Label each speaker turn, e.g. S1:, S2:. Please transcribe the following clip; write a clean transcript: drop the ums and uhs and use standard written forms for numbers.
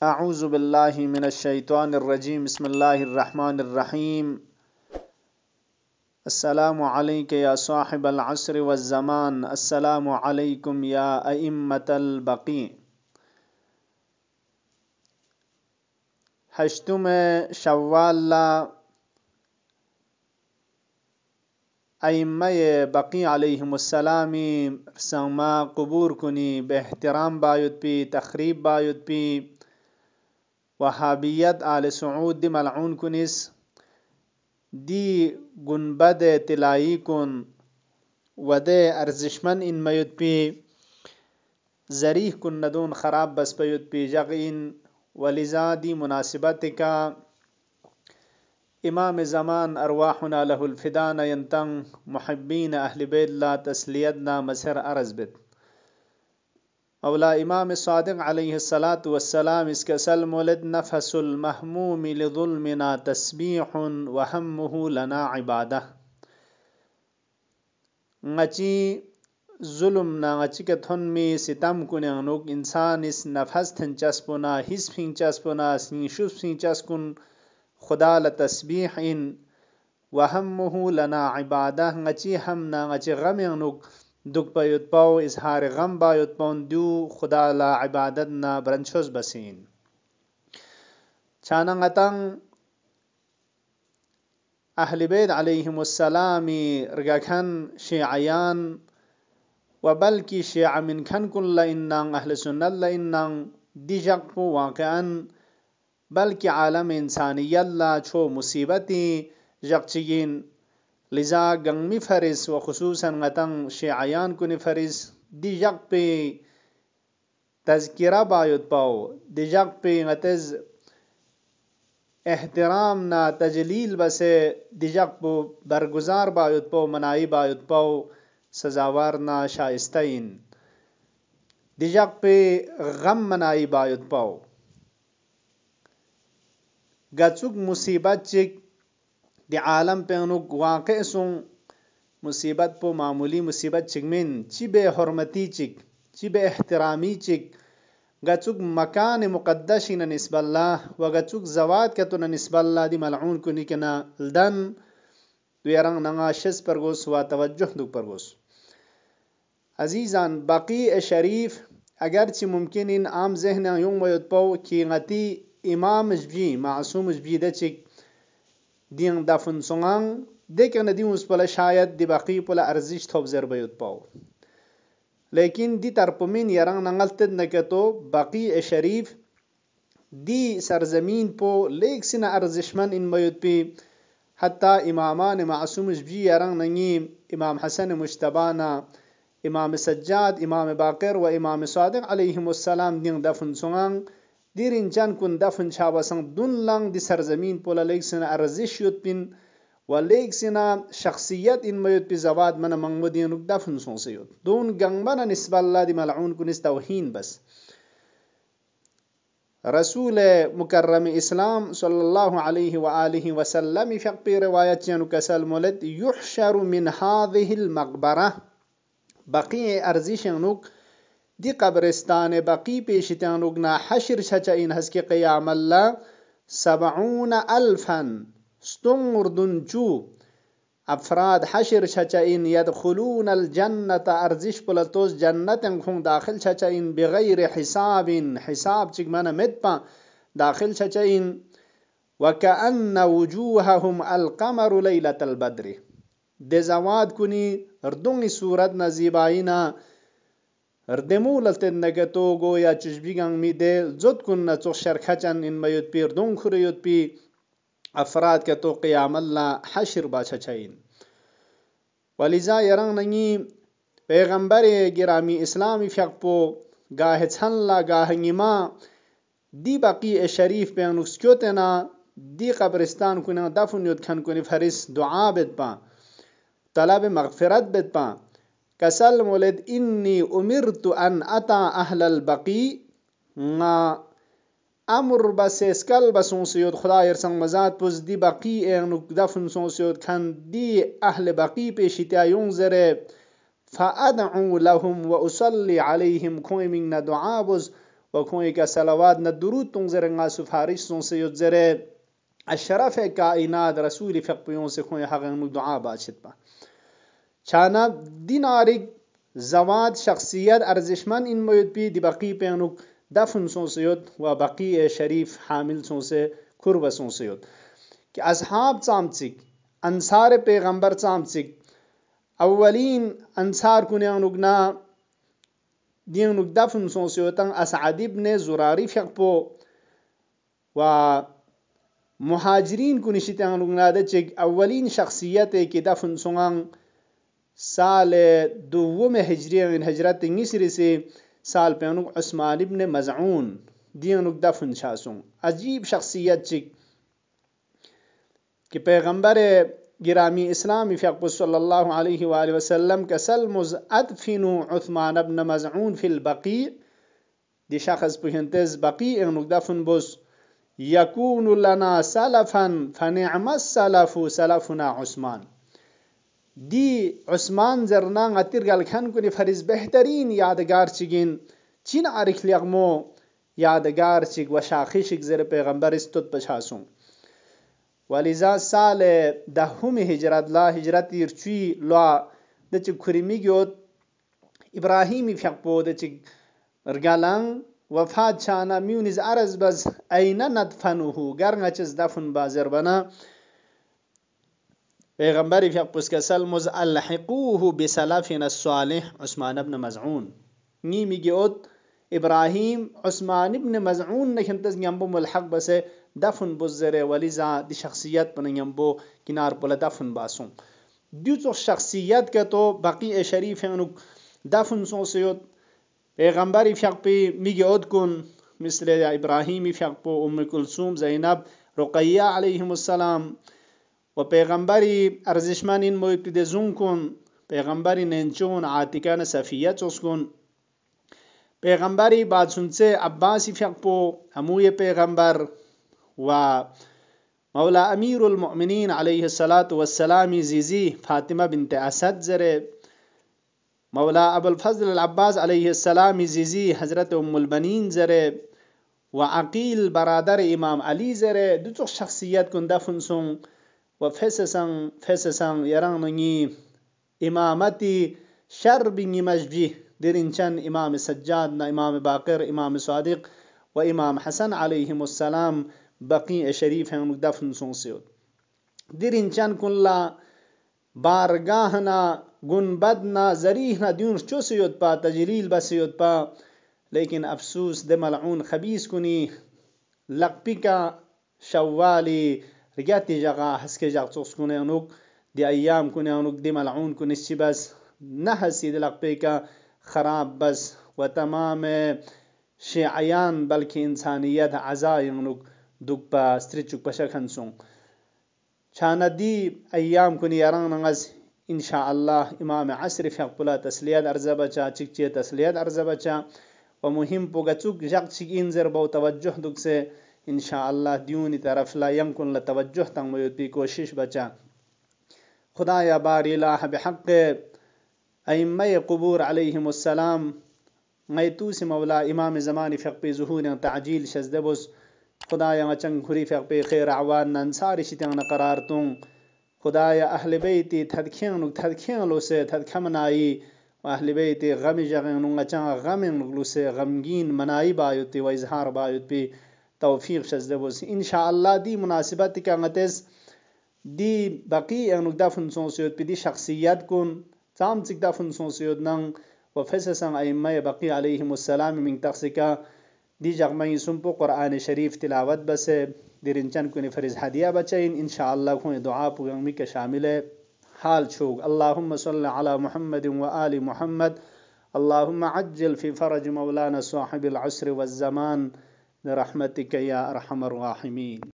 S1: अऊज़ु बिल्लाहि मिनश्शैतानिर रजीम बिस्मिल्लाहिर रहमानिर रहीम। अस्सलामु अलैका या साहिबल अस्र वज़्ज़मान, अस्सलामु अलैकुम या अइम्मतल बक़ी। हश्तुम शव्वाल अइम्माए बक़ी अलैहिमुस्सलामी संमा क़ुबूर कुनी बेहतराम बायुत पी तख़रीब बायुत पी वहाबियत आल सऊद दी मलऊन कुनिस दी गुनबद तिलाई कुन वदे अर्जिशमन इन मयुत पी जरीह कुन नदून खराब बस पयुत पी जगइन वलिजा दी मुनासिबत का इमाम ज़मान अरवाहुना लहुल फ़िदा नयंतंग मुहिब्बीन अहल बैत ला तस्लियतना मसर अरज़बित अवला इमाम सादिक़ अलैहिस्सलातु वस्सलाम इसके सल मौलिद नफ़सुल महमूम लिज़ुल्मिना तस्बीहुन व हम्मुहु लना इबादह। ngची जुल्म ना ngची के थुन में सितम कुन नुक इंसान इस नफस थन चस्पुना हिस फिंग चस्पुना सिंशुस फिंग चस्कुन खुदा ल तस्बीह इन व हम्मुहु लना इबादह ngची हम ना ngची गम नुक दुख पयुत पाओ इजहार गम बायुत पौन दू खुदा ला इबादत ना ब्रंचोस बसीन चानंगतंग अहल बैत अलैहिमुस्सलामी रगखन शियायान व बल्कि शिया मिन खन कुल्ला इन्नांग अहल सुन्नत ला इन्नांग दिजक पो वाक़अन बल्कि आलम इंसानियत ला छो मुसीबती जक्चिगिन लिजा गंगमी फरिस व खुसूसन गतंग शियायान कुनि फरिस दिजक पे तज़किरा बायुत पाओ दिजक पे गतज एहतराम ना तजलील बसे दिजक पो बरगुजार बायुत पाओ मनाई बायुत पाओ सजावार ना शाइस्ताइन दिजक पे गम मनाई बायुत पाओ गचुक मुसीबत चिक दि आलम पे अनुक वाक़े सुं मुसीबत पो मामूली मुसीबत चिकमिन चिबे हरमती चिक चिबे एहतरामी चिक गचुक मकान मुक़द्दस न निस्बल्ला व गचुक जवाद के तो न निस्बल्ला दी मलऊन कुनी के ना दन वेरंग नंगा शिस परगोस व तवज्जुह दु परगोस अजीजान बक़ी शरीफ अगरचि मुमकिन इन आम ज़हन युंग मयुत पाओ कि गति इमाम जबी मासूम जबी दचिक दियंग दफन सुंगांग देखे न दी उस पला शायद दी बक़ी पला अर्जिश थोब जर बयुत पाओ लेकिन दी तरपमिन यरंग नंगलतद न के तो बक़ी शरीफ दी सरजमीन पो लेक सिन अर्जिशमन इन मयुत पी हत्ता इमामान मासूम जबी यरंग नंगी इमाम हसन मुश्तबाना इमाम सज्जाद इमाम बाक़िर व इमाम सादिक़ अलैहिमुस्सलाम दियंग दफन सुंगांग दिरिन चन कुन दफन छाबसंग दुन लंग दी सरजमीन पोला लेक सिन अर्जिश युत पिन व लेक सिना शख्सियत इन मयुत पी जवाद मन मंगमुदीन दफन सोंसयुत दून गंगबन निस्बल्ला दी मलऊन कुनिस तौहीन बस रसूल मुकर्रम इस्लाम सल्लल्लाहु अलैहि व आलिहि वसल्लम इफक पे रिवायत चनु कसल मोलद युहशरु मिन हादिहिल मकबरा बक़ी अर्जिश नुक दी कब्रिस्तान बक़ी पेशितानुक ना हशर छचा इन हस के क़यामल्ला 70,000 स्तुंगुर्दुंचू अफराद हशर छचा इन यदखुलून अल जन्नत अर्जिश पुलतोस जन्नत खुंग दाखिल छचा इन बिगैर हिसाबिन हिसाब चिक मन मितपा दाखिल छचा इन वकअन्न वजूहहुम अलकमर लैलतल बद्र दे जवाद कुनी अर्दुंगी सूरत नजीबाइना अर्देमूल नगे तो गो या चुजबिगंग मी दे जुद कुन चो शरखचन इन मयुत पी अर्दुंग खुरयुत पी अफराद के तो क़यामल्ला हशर बाछाइन वलिजा यरंग नंगी पैगंबर गिरामी इस्लामी फ़्यकपो गाहे छनला गाहंगिमा दी बक़ी शरीफ पे नुस्क्योतना दी कब्रिस्तान कुना दफन युत खन कुनी फरिस दुआ बेदपा तलब मगफिरत बेदपा कसल मोलिद इन्नी उमिरतु अन अता अहलल बक़ी ंगा अमर बसेस कल बसोंसियोत खुदा यरसंग मजात पुज दी बक़ी नुक दफन सोंसियोत खन दी अहल बक़ी पेशिता युंग जरे फ़अदउ लहुम व उसल्ली अलैहिम खोइमिंग न दुआ बुज وكون إك صلوات ندرود تنزرنغا سفارش سنسيوت زره الشرف كائنات رسول فقبيون سكون حقن دعاء باشد با چانا دينارك زواد شخصيات ارزشمن ان مويد بي دي بقي بينوك دفن سنسيوت وبقي شريف حامل سنسي قرب سنسيوت कि असहाब चामचिक अंसार पैगंबर चामचिक अव्वलीन अंसार कुन्यानुगना दियनुगदा फुनसोसियोतंग असअद इब्न जुरारी फकपो व मुहाजिरीन कुनिशितानुगना दचिक अव्वलीन शख्सियत के दफन सोंगांग साल दुवम हिजरी में हजरत निसरी से साल पेनुक उस्मान इब्न मज़ऊन दियनुग दफन शासुंग अजीब शख्सियत चिक कि पैगंबर गिरामी इस्लाम फ़क़ सल्लल्लाहु अलैहि वसल्लम कसल मुज़अदफिनु उस्मान इब्न मज़ऊन फिल बक़ी दि शख्स पुहंतेज बक़ी एनुग दफन बुस यकूनु लना सलफन फनिअमस सलफु सलफुना उस्मान दी उस्मान जरना गतिर गलखन कुनि फरिज बेहतरीन यादगार चिगिन चिन आरिख लियगमो यादगार चिग वशाखिशिक जर पैगंबर इस्तुत पछासुं वलिजा साल दहुम हिजरत ला हिजरत इरची ला दच खुरिमी ग्योत इब्राहिम फकपो दच रगालंग वफात छाना म्यूनिज अरज बज ऐन नदफनुहु गरंगचस दफन बाजर बना पैगंबर फकपुस कसल मुज अलहिquhu बिसलफिन अस्सालिह उस्मान इब्न मज़ऊन नी मिग्योत इब्राहिम उस्मान इब्न मज़ऊन नखंतज यंबो मुलहक बसे दफन बुज़रे वलिजा दी शख्सियत पन यंबो किनार पल दफन बासुं द्युचो शख्सियत के तो बकी शरीफ एनुक दफन सोसियोत पैगंबर फकपी मिग्योत कुन मिसल इब्राहिम फकपो उम्म कुलसूम ज़ैनब रुक़ैया अलैहिमुस्सलाम व पैगंबरी अर्जिशमान इन मोइक्तिदे जुंकुन पैगंबरी नेंचोन आतिका न सफिया चोस्कुन पैगंबरी बात सुनसे अब्बासी फकपो अमुए पैगंबर व मौला अमीरुल मुमिनीन अलैहिस्सलातु वस्सलाम जीजी फातिमा बिनत असद जरे मौला अबुल फजल अल अब्बास अलैहिस्सलाम जीजी हजरत उम्मुल बनीन जरे व अकील बरादर इमाम अली जरे दुचो शख्सियत कुन दफन सुं व फेससंग यरंग नंगी इमामती शर्बिंगी मजबी दिरिंचन इमाम सज्जाद न इमाम बाकर इमाम सादिक व इमाम हसन अलैहिमुस्सलाम बकी शरीफ हैं दफन सोंसियोत दिरिंचन कुल्ला बारगाहना गुनबदना जरीहना द्यून चोसियोत पा तजलील बसियोत पा लेकिन अफसूस दे मलऊन खबीस कुनी लकपिका शवाली रगती जगह हसके जग चोस्कुने अनुक दि अय्याम कुने अनुक दि मलऊन कुनिस्सी बस नहसी दे लकपिका खराब बस व तमाम शेअयान बल्कि इंसानियत अज़ायनुक दुक्पा स्त्रिचुक पशखनसुं छानदी अय्याम कुनी यरंग नंगस इंशाअल्लाह इमाम असर फकपुला तस्लियत अर्जबचा चिकचे तस्लियत अर्जबचा व मुहिम पुगचुक जग चिकिन जर बहु तवज्जुह दुक से इंशाअल्लाह द्यूनी तरफ ला यंकुन ला तवज्जुह तंग मयुती कोशिश बचा खुदा या बारिला बिहक़ अइम्मा क़ुबूर अलैहिमुस्सलाम गैतूस मौला इमाम ज़मानी फ़क़पी ज़ुहूर ताजील शज़दबुस खुदाया चंग खुरी फ़क़पी खैर अवान अंसार शितंग करार तुंग खुदाया अहले बैती थदखें से थदखमनाई अहले बैती गम जगनुंग चंग गम से गमगीन मनाई बायुती व इजहार बायुती तौफीक शज़दबुस इंशाअल्लाह दी मुनासिबत का गतेस दी बकी एनुक दफन सोंसियोत पिदी शख्सियत कुन ताम चिक दफन सोंसियोत नंग व फससंग अइम्मा बकी अलैहिमुस्सलाम मिन तख्सिका दी जगमई सुम्पो कुरान शरीफ तिलावत बसे दिरिंचन कुनि फरिज हदिया बचैन इंशाअल्लाह खुए दुआ पुगंग के शामिल है हाल छोग अल्लाहुम्मा सल्लि अला मुहम्मद व आलि मुहम्मद अल्लाहुम्मा अज्जिल फी फरज मौलाना साहिबिल अस्र वज़्ज़मान برحمتك يا أرحم الراحمين.